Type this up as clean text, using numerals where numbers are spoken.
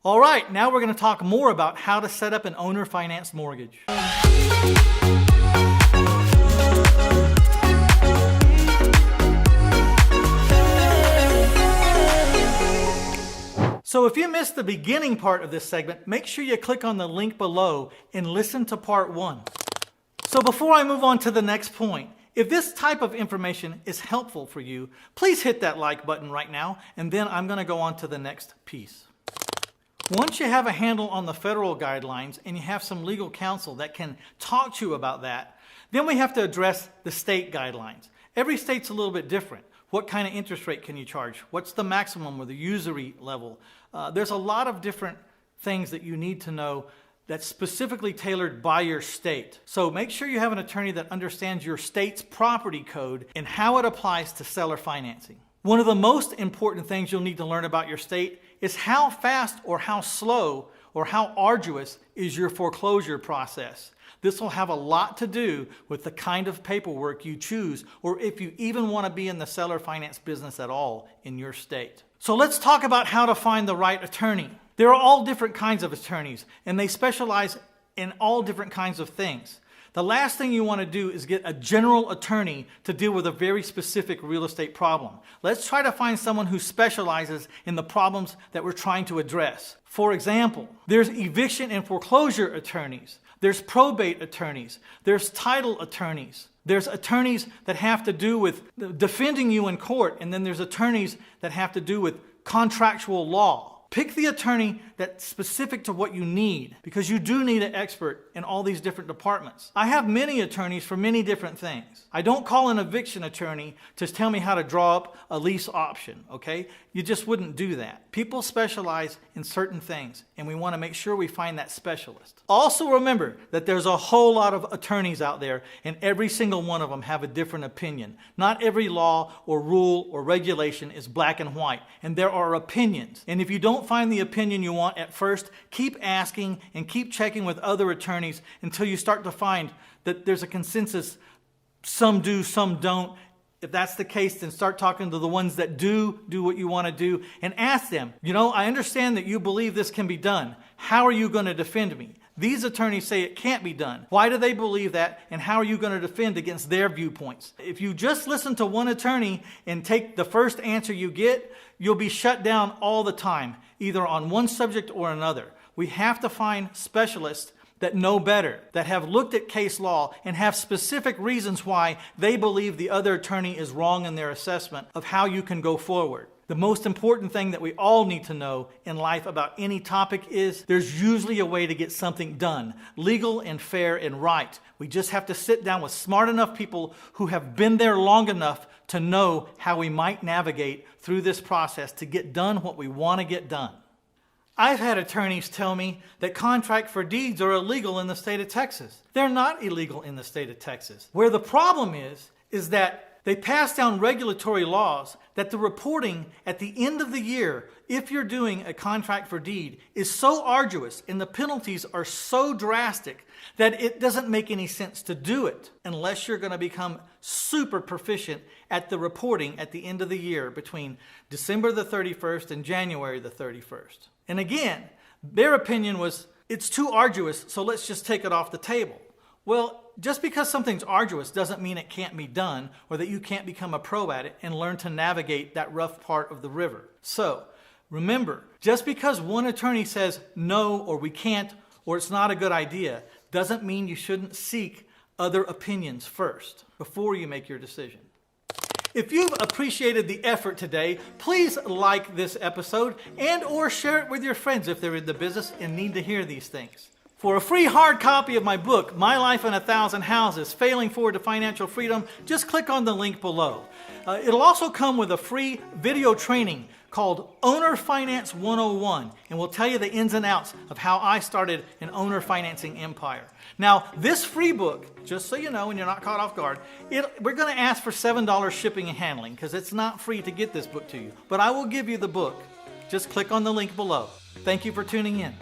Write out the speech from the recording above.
All right, now we're going to talk more about how to set up an owner-financed mortgage. So if you missed the beginning part of this segment, make sure you click on the link below and listen to part 1. So before I move on to the next point, if this type of information is helpful for you, please hit that like button right now, and then I'm going to go on to the next piece. Once you have a handle on the federal guidelines and you have some legal counsel that can talk to you about that, then we have to address the state guidelines. Every state's a little bit different. What kind of interest rate can you charge? What's the maximum or the usury level? There's a lot of different things that you need to know that's specifically tailored by your state. So make sure you have an attorney that understands your state's property code and how it applies to seller financing. One of the most important things you'll need to learn about your state is how fast or how slow or how arduous is your foreclosure process. This will have a lot to do with the kind of paperwork you choose, or if you even want to be in the seller finance business at all in your state. So let's talk about how to find the right attorney. There are all different kinds of attorneys, and they specialize in all different kinds of things. The last thing you want to do is get a general attorney to deal with a very specific real estate problem. Let's try to find someone who specializes in the problems that we're trying to address. For example, there's eviction and foreclosure attorneys. There's probate attorneys. There's title attorneys. There's attorneys that have to do with defending you in court, and then there's attorneys that have to do with contractual law. Pick the attorney that's specific to what you need, because you do need an expert in all these different departments. I have many attorneys for many different things. I don't call an eviction attorney to tell me how to draw up a lease option, okay? You just wouldn't do that. People specialize in certain things, and we want to make sure we find that specialist. Also remember that there's a whole lot of attorneys out there, and every single one of them have a different opinion. Not every law or rule or regulation is black and white, and there are opinions. And if you don't find the opinion you want at first, keep asking and keep checking with other attorneys until you start to find that there's a consensus. Some do, some don't. If that's the case, then start talking to the ones that do what you want to do and ask them, I understand that you believe this can be done. How are you going to defend me? These attorneys say it can't be done. Why do they believe that, and how are you going to defend against their viewpoints? If you just listen to one attorney and take the first answer you get, you'll be shut down all the time, either on one subject or another. We have to find specialists that know better, that have looked at case law and have specific reasons why they believe the other attorney is wrong in their assessment of how you can go forward. The most important thing that we all need to know in life about any topic is there's usually a way to get something done, legal and fair and right. We just have to sit down with smart enough people who have been there long enough to know how we might navigate through this process to get done what we want to get done. I've had attorneys tell me that contract for deeds are illegal in the state of Texas. They're not illegal in the state of Texas. Where the problem is that they pass down regulatory laws that the reporting at the end of the year, if you're doing a contract for deed, is so arduous and the penalties are so drastic that it doesn't make any sense to do it unless you're going to become super proficient at the reporting at the end of the year between December the 31st and January the 31st. And again, their opinion was, it's too arduous, so let's just take it off the table. Well, just because something's arduous doesn't mean it can't be done or that you can't become a pro at it and learn to navigate that rough part of the river. So remember, just because one attorney says no or we can't or it's not a good idea doesn't mean you shouldn't seek other opinions first before you make your decision. If you've appreciated the effort today, please like this episode and or share it with your friends if they're in the business and need to hear these things. For a free hard copy of my book, My Life in 1,000 Houses, Failing Forward to Financial Freedom, just click on the link below. It'll also come with a free video training called Owner Finance 101, and we'll tell you the ins and outs of how I started an owner financing empire. Now, this free book, just so you know and you're not caught off guard, we're going to ask for $7 shipping and handling because it's not free to get this book to you. But I will give you the book. Just click on the link below. Thank you for tuning in.